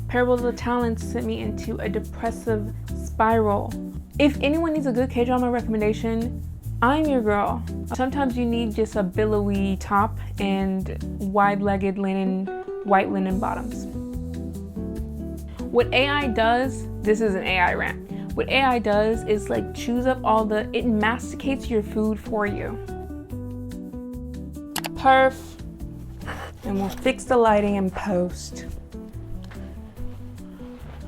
Parable of the Talents sent me into a depressive spiral. If anyone needs a good K-drama recommendation, I'm your girl. Sometimes you need just a billowy top and wide-legged white linen bottoms. What AI does, this is an AI rant. What AI does is like chews up it masticates your food for you. Perf. And we'll fix the lighting in post.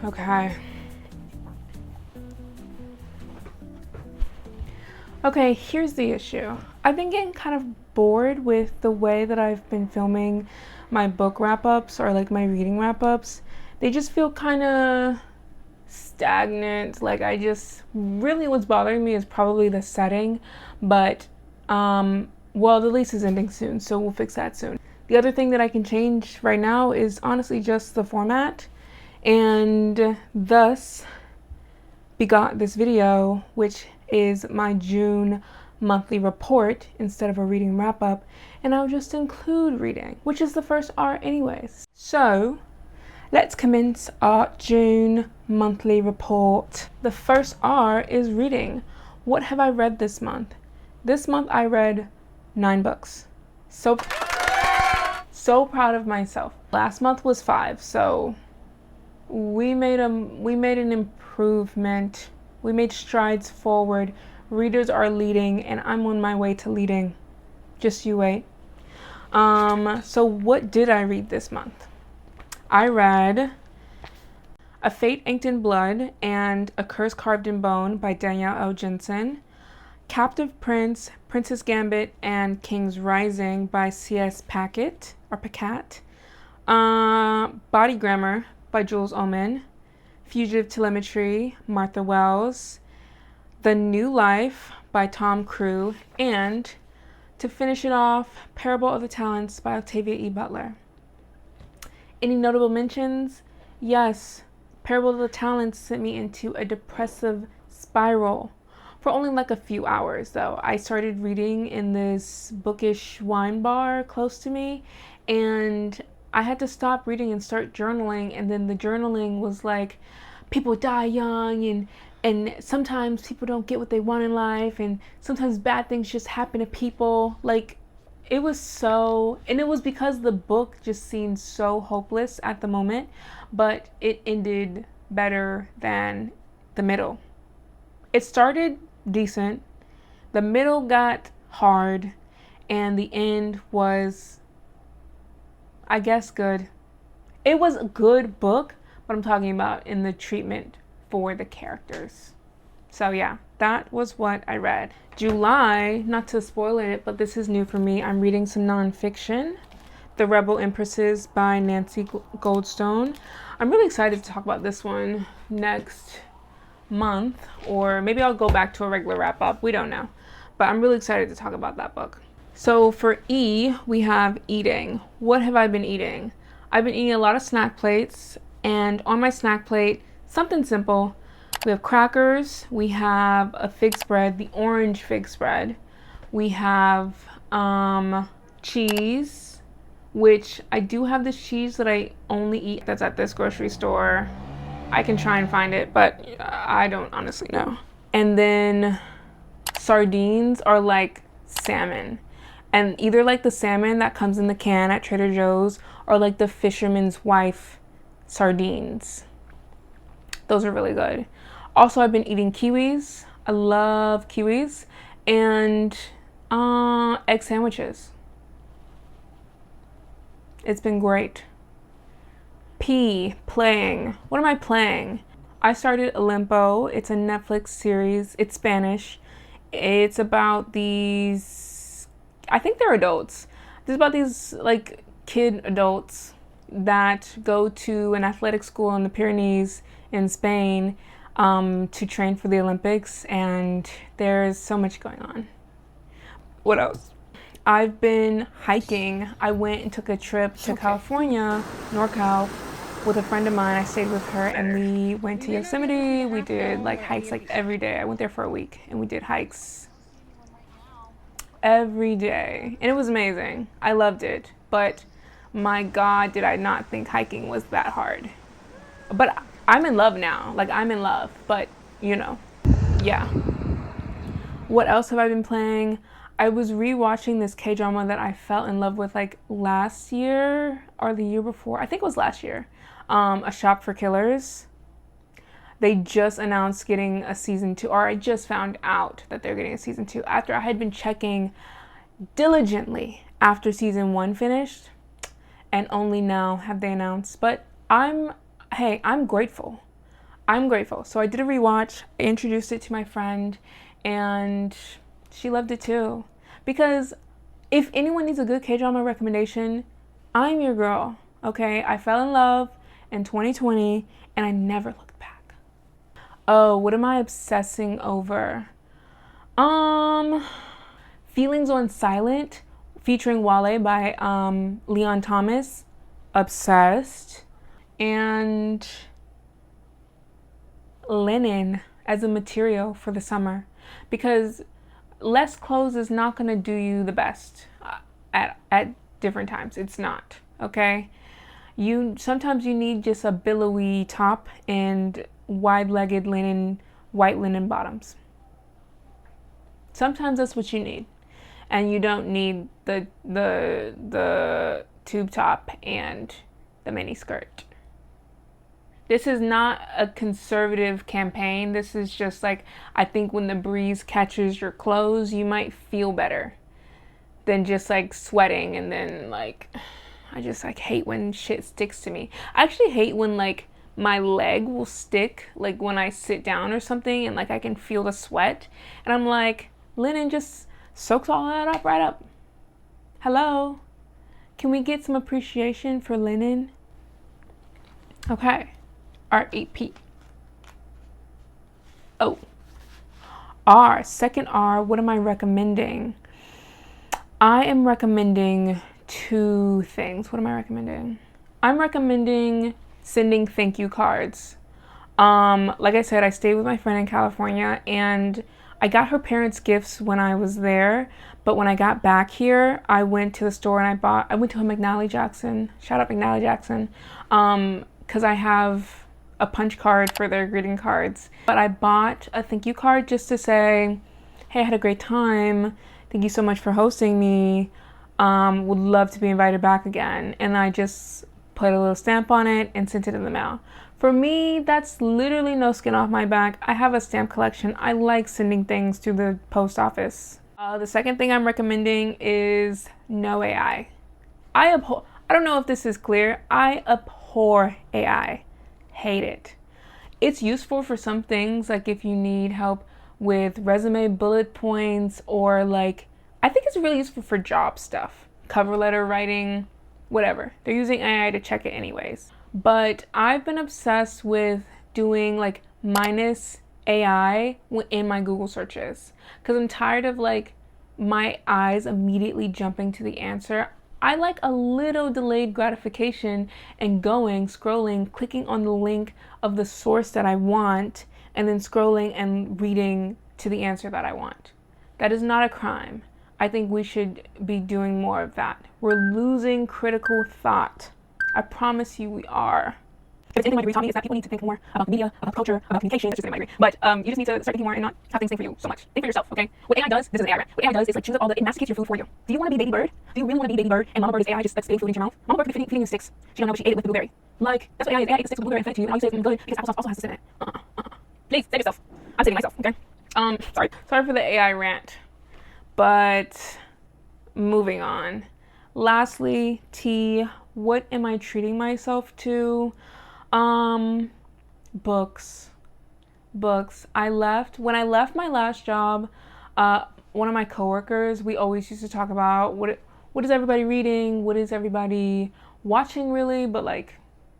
Okay. Okay, here's the issue. I've been getting kind of bored with the way that I've been filming my book wrap-ups or like my reading wrap-ups. They just feel kind of stagnant. Like really what's bothering me is probably the setting, but well, the lease is ending soon, so we'll fix that soon. The other thing that I can change right now is honestly just the format, and thus begot this video, which is my June monthly report instead of a reading wrap-up, and I'll just include reading, which is the first R anyways. So let's commence our June monthly report. The first R is reading. What have I read this month? This month I read 9 books. So proud of myself. Last month was 5, so we made an improvement. We made strides forward. Readers are leading, and I'm on my way to leading. Just you wait. So what did I read this month? I read A Fate Inked in Blood and A Curse Carved in Bone by Danielle Jensen, Captive Prince, Princess Gambit, and King's Rising by C.S. Pacat, Body Grammar by Jules, Fugitive Telemetry, Martha Wells, The New Life by Crewe, and to finish it off, Parable of the Talents by Octavia E. Butler. Any notable mentions? Yes, Parable of the Talents sent me into a depressive spiral for only like a few hours though. I started reading in this bookish wine bar close to me, and I had to stop reading and start journaling, and then the journaling was like, people die young, and sometimes people don't get what they want in life, and sometimes bad things just happen to people. Like, it was because the book just seemed so hopeless at the moment, but it ended better than the middle. It started decent, the middle got hard, and the end was, I guess, good. It was a good book, but I'm talking about in the treatment for the characters. So yeah, that was what I read. July, not to spoil it, but this is new for me. I'm reading some nonfiction. The Rebel Empresses by Nancy Goldstone. I'm really excited to talk about this one next month, or maybe I'll go back to a regular wrap-up. We don't know. But I'm really excited to talk about that book. So for E, we have eating. What have I been eating? I've been eating a lot of snack plates, and on my snack plate, something simple. We have crackers, we have a fig spread, the orange fig spread. We have cheese, which I do have this cheese that I only eat that's at this grocery store. I can try and find it, but I don't honestly know. And then sardines are like salmon. And either like the salmon that comes in the can at Trader Joe's, or like the fisherman's wife sardines. Those are really good. Also, I've been eating kiwis. I love kiwis. And egg sandwiches. It's been great. P, playing. What am I playing? I started Olimpo. It's a Netflix series. It's Spanish. It's about these, I think they're adults. It's about these like kid adults that go to an athletic school in the Pyrenees in Spain to train for the Olympics, and there's so much going on. What else? I've been hiking. I went and took a trip to California, NorCal, with a friend of mine. I stayed with her, and we went to Yosemite. We did like hikes like every day. I went there for a week, and we did hikes every day, and it was amazing. I loved it, but my God, did I not think hiking was that hard. but I'm in love now. Like, I'm in love, but you know, yeah. What else have I been playing? I was rewatching this K-drama that I fell in love with like last year or the year before. I think it was last year. A Shop for Killers. They just announced getting a season 2, or I just found out that they're getting a season 2 after I had been checking diligently after season 1 finished, and only now have they announced. But I'm grateful. I'm grateful. So I did a rewatch. I introduced it to my friend, and she loved it too. Because if anyone needs a good K-drama recommendation, I'm your girl. Okay, I fell in love in 2020, and I never looked back. Oh, what am I obsessing over? Feelings on Silent, featuring Wale by Leon Thomas. Obsessed. And linen as a material for the summer, because less clothes is not going to do you the best at different times. It's not, okay? Sometimes you need just a billowy top and wide-legged linen, white linen bottoms. Sometimes that's what you need, and you don't need the tube top and the mini skirt. This is not a conservative campaign. This is just like, I think when the breeze catches your clothes, you might feel better than just like sweating. And then like, I just like hate when shit sticks to me. I actually hate when like my leg will stick, like when I sit down or something, and like I can feel the sweat. And I'm like, linen just soaks all that up right up. Hello? Can we get some appreciation for linen? Okay. R.e.p.o.r.t. Second R, what am I recommending? I am recommending 2 things. What am I recommending? I'm recommending sending thank you cards. Like I said, I stayed with my friend in California, and I got her parents gifts when I was there. But when I got back here, I went to the store and I went to a McNally Jackson. Shout out McNally Jackson. Because I have a punch card for their greeting cards. But I bought a thank you card just to say, hey, I had a great time. Thank you so much for hosting me. Would love to be invited back again. And I just put a little stamp on it and sent it in the mail. For me, that's literally no skin off my back. I have a stamp collection. I like sending things to the post office. The second thing I'm recommending is no AI. I don't know if this is clear. I abhor AI. Hate it. It's useful for some things, like if you need help with resume bullet points, or like, I think it's really useful for job stuff, cover letter writing, whatever. They're using AI to check it anyways. But I've been obsessed with doing like minus AI in my Google searches, because I'm tired of like my eyes immediately jumping to the answer. I like a little delayed gratification and scrolling, clicking on the link of the source that I want, and then scrolling and reading to the answer that I want. That is not a crime. I think we should be doing more of that. We're losing critical thought. I promise you we are. If it's anything I agree, Tommy, is that people need to think more about media, about culture, about communication. That's just anything I agree. But you just need to start thinking more and not have things think for you so much. Think for yourself, okay? What AI does, this is an AI rant. What AI does is like choose up it masticates your food for you. Do you want to be Baby Bird? Do you really want to be Baby Bird? And Mama Bird is AI just spitting food into your mouth? Mama Bird could be feeding you sticks. She don't know, but she ate it with the blueberry. Like, that's what AI is. AI ate the sticks with the blueberry and fed it to you. And all you say is good because applesauce also has to sit in it. Please, save yourself. I'm saving myself, okay? Sorry for the AI rant. But moving on. Lastly, T, what am I treating myself to? Books. When I left my last job, one of my coworkers, we always used to talk about what is everybody reading? What is everybody watching really? But like,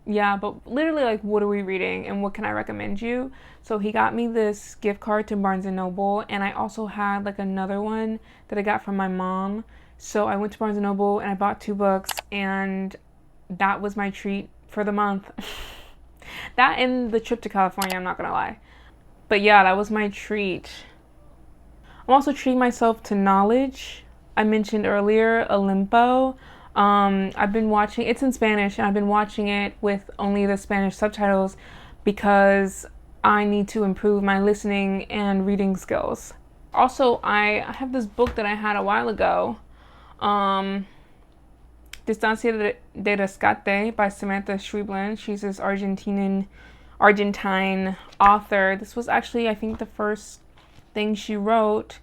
yeah, but literally like, what are we reading and what can I recommend you? So he got me this gift card to Barnes & Noble, and I also had like another one that I got from my mom. So I went to Barnes & Noble and I bought 2 books, and that was my treat for the month. That and the trip to California, I'm not gonna lie. But yeah, that was my treat. I'm also treating myself to knowledge. I mentioned earlier, r.e.p.o.r.t. I've been watching, it's in Spanish, and I've been watching it with only the Spanish subtitles because I need to improve my listening and reading skills. Also, I have this book that I had a while ago, Distancia de Rescate by Samantha Schweblin. She's this Argentine author. This was actually, I think, the first thing she wrote.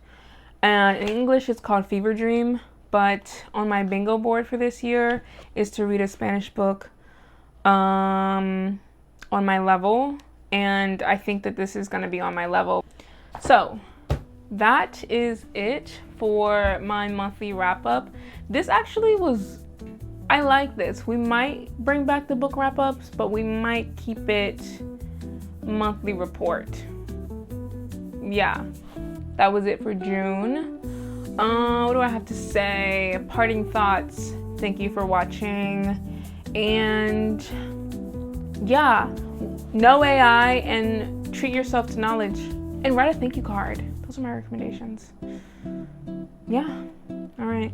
And in English, it's called Fever Dream. But on my bingo board for this year is to read a Spanish book on my level. And I think that this is going to be on my level. So that is it for my monthly wrap-up. This actually was, I like this. We might bring back the book wrap-ups, but we might keep it monthly report. Yeah, that was it for June. What do I have to say? Parting thoughts. Thank you for watching. And yeah, know AI and treat yourself to knowledge. And write a thank you card. Those are my recommendations. Yeah. All right.